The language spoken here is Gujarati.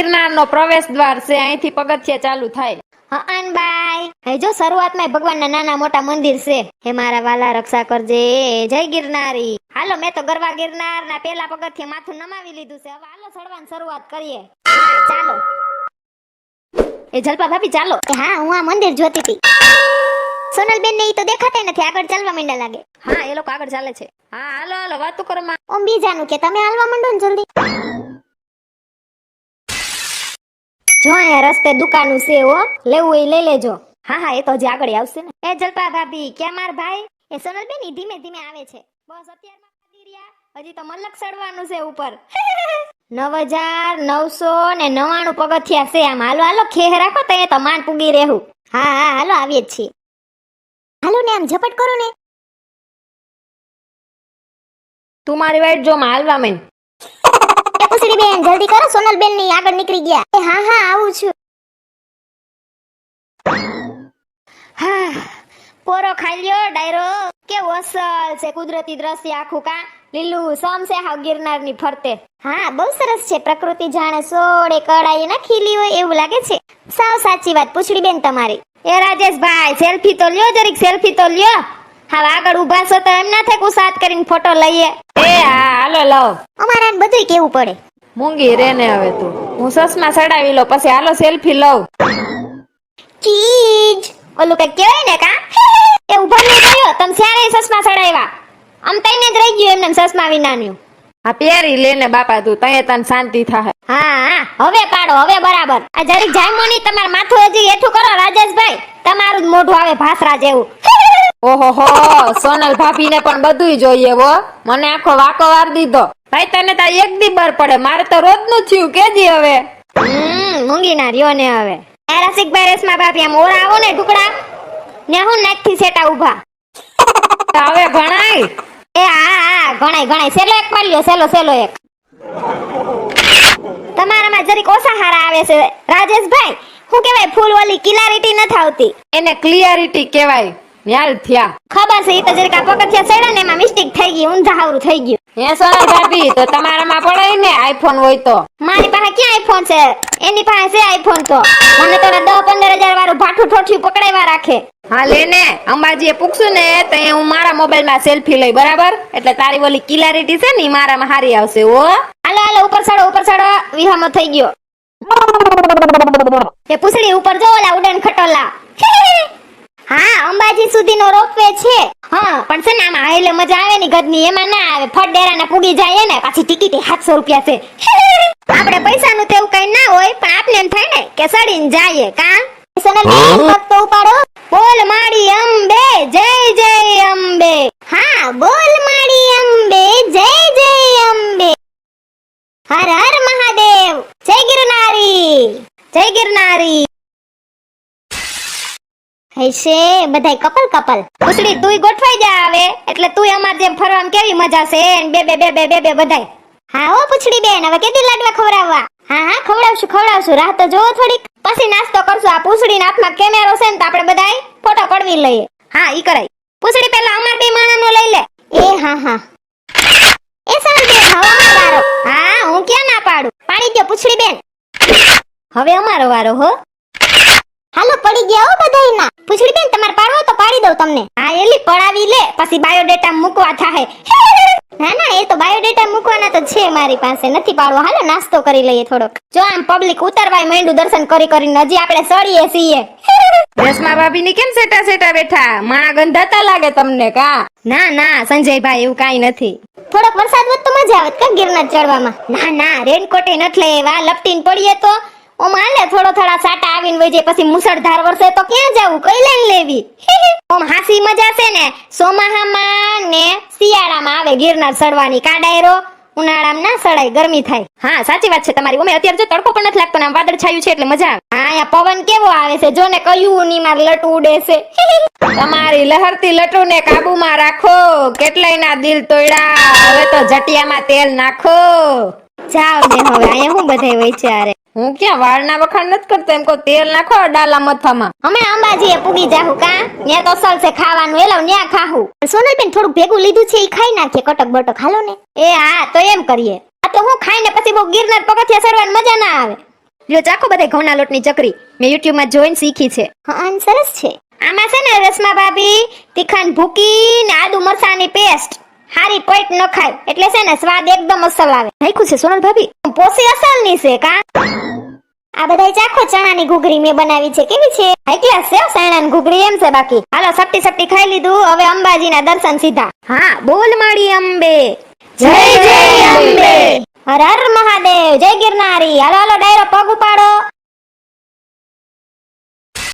ગિરનારનો પ્રવેશ દ્વાર છે, અહીંથી પગથિયા ચાલુ થાય. હન બાય. હે જો શરૂઆતમાં ભગવાનના નાના મોટા મંદિર છે. હે મારા વાલા રક્ષા કરજે. જય ગિરનારી. હાલો મેં તો ગરવા ગિરનારના પેલા પગથિયે માથું નમાવી લીધું છે. હવે હાલો ચડવાની શરૂઆત કરીએ. ચાલો. એ જલપા ભાભી ચાલો. હા હું આ મંદિર જોતી હતી. સોનલબેન ને ઈ તો દેખાતા નથી, આગળ ચાલવા માંડ્યા લાગે. હા એ લોકો આગળ ચાલે છે. હા હાલો હાલો વાતું કરો માં. ઓમ બીજાનું કે તમે હાલવા માંડો ને જલ્દી. જો અહીંયા રસ્તે દુકાનું છે હો, લેવું એ લઈ લેજો. હા હા એ તો હજી આગળ આવશે ને. એ જલપા ભાભી ક્યાં માર ભાઈ? એ સોનલબેન ઈ ધીમે ધીમે આવે છે. બસ અત્યારમાં પડી રહ્યા. હજી તો મલક ચડવાનું છે ઉપર. 9999 પગથિયા છે. આમ હાલો હાલો ખેહ રાખો તો એ તો માન પૂગી રહેવું. હા હા હાલો આવીએ જ છીએ. હાલો ને આમ ઝપટ કરો ને. તું મારી વાઈટ જો માં હાલવા માંડ. એ પુસડી બેન જલ્દી કરો, સોનલબેન ની આગળ નીકળી ગયા. એ હા હા આવું છું. હા પોરો ખાઈ લ્યો ડાયરો. કેવું અસલ છે કુદરતી દ્રશ્ય આખું કા. લીલું સમ છે હાવ ગિરનારની ફરતે. હા બહુ સરસ છે, પ્રકૃતિ જાણે સોળે કળાએ ના ખીલી હોય એવું લાગે છે. સાવ સાચી વાત પુછડી બેન તમારી. એ રાજેશભાઈ સેલ્ફી તો લ્યો, જરીક સેલ્ફી તો લ્યો. હા આગળ ઊભા છો તો એમ ના થાય કુસાત કરીને ફોટો લઈએ. એ હા હાલો લાવ. અમારા બધુંય કેવું પડે. મૂંગી રે ને હવે તું. હું સસમાં ચડાવી લો પછી હાલો સેલ્ફી લઉં. ચીજ ઓલું કઈ કહેવાય ને કા. એ ઊભા ન થયો તમે ક્યારે સસમા ચડાવ્યા? આમ તઈને જ રહી ગયું એમને સસમા વિનાનું. હા પહેરી લેને બાપા તું, તને તને શાંતિ થાય. હા હા હવે પાડો હવે બરાબર. આ જરીક જાયમોની તમાર માથું હજી હેઠું કરો રાજેશભાઈ, તમારું જ મોઢું આવે ભાસરા જેવું. ઓહો હો સોનલ ભાભી ને પણ બધુંય જોઈએ હો. મને આખો વાકો વાર દીધો. ભાઈ તને તો એક દી બર પડે, મારે તો રોજ નું થયું કેજી હવે. મૂંગી ના રહ્યો ને હવે. રસિકભાઈ રેશમા ભાભી આમ ઓરા આવો ને ટુકડા ને હું નાખથી સેટા ઉભા. હવે ભણાય. એ હા હા ગણાય ગણાય. સેલો એક પાલ્યો, સેલો એક. તમારામાં જરીક ઓછા હારા આવે છે રાજેશભાઈ. શું કહેવાય ફૂલ ઓલી ક્લિયરિટી ન આવતી. એને ક્લિયરિટી કહેવાય. યાર થયા ખબર છે ઈ તો જરીક આ પગથિયા ચડ્યા ને એમાં મિસ્ટેક થઈ ગઈ, ઊંધા હાવરું થઈ ગયું. હે સોનલ ભાભી તો તમારામાં પડે ને આઈફોન હોય તો. મારી પાસે ક્યાં આઈફોન છે? એની પાસે છે આઈફોન તો. મને તો 10-15 હજાર વાળું ભાઠું ઠોઠિયું પકડાવ્યા રાખે. હા લે ને અંબાજીએ પૂછું ને તો હું મારા મોબાઈલમાં સેલ્ફી લઈ બરાબર, એટલે તારી ઓલી ક્લિયરિટી છે ને મારામાં હારી આવશે હો. હાલો હાલો ઉપર ચડો વિહામો થઈ ગયો. એ પૂછડી ઉપર જો ઓલા ઉડન ખટોલા. હા અંબાજી સુધીનો રોપવે છે. હા પણ છે ને આમાં હાઈલે મજા આવે ને ગદની, એમાં ના આવે. ફટ ડેરાના પૂગી જાય ને પાછી ટિકિટ 700 રૂપિયા છે. આપણે પૈસાનું તેવું કઈ ના હોય પણ આપને એમ થાય ને કે સડીને જાય કા. સોનલ પગ તો ઉપાડો. બોલ માડી અંબે જય જય અંબે. હા બોલ માડી અંબે જય જય અંબે. હર હર મહાદેવ. જય ગિરનારી જય ગિરનારી. હૈશે બધાય કપલ ઉસડી તુંય ગોઠવાઈ જા આવે એટલે તુંય અમાર જેમ ફરવામાં કેવી મજા છે. બે બધાય. હા હો પૂછડી બેન હવે કેદી લાડવા ખવડાવવા? હા હા ખવડાવશું રાહ તો જોવો થોડીક, પછી નાસ્તો કરશું. આ પૂછડીના હાથમાં કેમેરો છે ને તો આપણે બધાય ફોટો પડવી લઈએ. હા ઈ કરાય. પૂછડી પહેલા અમાર બે માણાનો લઈ લે. એ હા એ સાલ બેન હવે અમારો વારો. હા હું ક્યાં ના પાડું, પાડી દો પૂછડી બેન. હવે અમારો વારો હો. હાલો પડી ગયા હો બધાયના. પૂછડી બેન તમારે પાડવો તો પાડી દઉં તમને. હા એલી પડાવી લે પછી બાયોડેટા મૂકવા થાય. ના એ તો બાયોડેટા મૂકવાના તો છે મારી પાસે, નથી પાડવો. હાલો નાસ્તો કરી લઈએ થોડોક. જો આમ પબ્લિક ઉતરવાય માંડ્યું દર્શન કરીને હજી આપણે સડીએ છીએ. રેશમા ભાભી ની કેમ સેટા બેઠા? માણા ગંધાતા લાગે તમને કા? ના સંજયભાઈ એવું કાઈ નથી. થોડોક વરસાદ વધ તો મજા આવે કે ગિરનાર ચડવામાં. ના રેનકોટે નથી લેવા, લપટીને પડીએ તો ઓમ હાલે. થોડા સાટા આવીને વઈ જાય પછી મુસળધાર વરસે તો ક્યાં જાવું, કઈ લઈને લેવી. ઓમ હાસી મજા છે ને સોમાહામાં ને શિયાળામાં આવે ગિરનાર ચડવાની. કાડાયરો ઉનાળામાં ના સડાય, ગરમી થાય. હા સાચી વાત છે તમારી. ઓમે અત્યારે જો તડકો પણ નથી લાગતો ને આમ વાદળ છાયું છે એટલે મજા આવે. હા અહીંયા પવન કેવો આવે છે જો ને, કયું ની માર લટુ ઉડે છે. તમારી લહરતી લટુ ને કાબુમાં રાખો. કેટલાય ના દિલ તોડ્યા, હવે તો જટિયામાં તેલ નાખો. જાવ ને હવે અહીંયા હું બધાય વિચારે. હું ક્યાં વાળના વખાણ નથી કરતો, એમ કો તેલ નાખો ડાલા મથામાં. અમે અંબાજીએ પૂગી જાહુ કા. ન્યા તો અસલ છે ખાવાનું, એલા ન્યા ખાહુ. સોનલબેન થોડું ભેગું લીધું છે ઈ ખાઈ નાખીએ કટક બટક. હાલો ને. એ હા તો એમ કરીએ. આ તો હું ખાઈને પછી બહુ ગિરનાર પગથિયા ચડવાની મજા ના આવે. લ્યો ચાખો બધા ઘઉંના લોટની ચકરી મેં YouTube માં જોઈને શીખી છે. હા સરસ છે. આમાં છે ને રસમા ભાભી તીખાન ભૂકી ને આદુ મરચાની પેસ્ટ હારી પોઈટ ન ખાય એટલે છે ને સ્વાદ એકદમ અસલ આવે. નાખ્યું છે સોનલ ભાભી? પોસી અસલની છે કા. આ બધાય ચાખો ચણાની ઘૂઘરી મેં બનાવી છે. કેવી છે? હાઈ ક્લાસ છે ચણાની ઘૂઘરી એમ છે. બાકી હાલો સપટી સપટી ખાઈ લીધું, હવે અંબાજીના દર્શન સીધા. હા બોલ માડી અંબે જય જય અંબે, હર હર મહાદેવ, જય ગિરનારી. હાલો હાલો ડાયરો પગ ઉપાડો.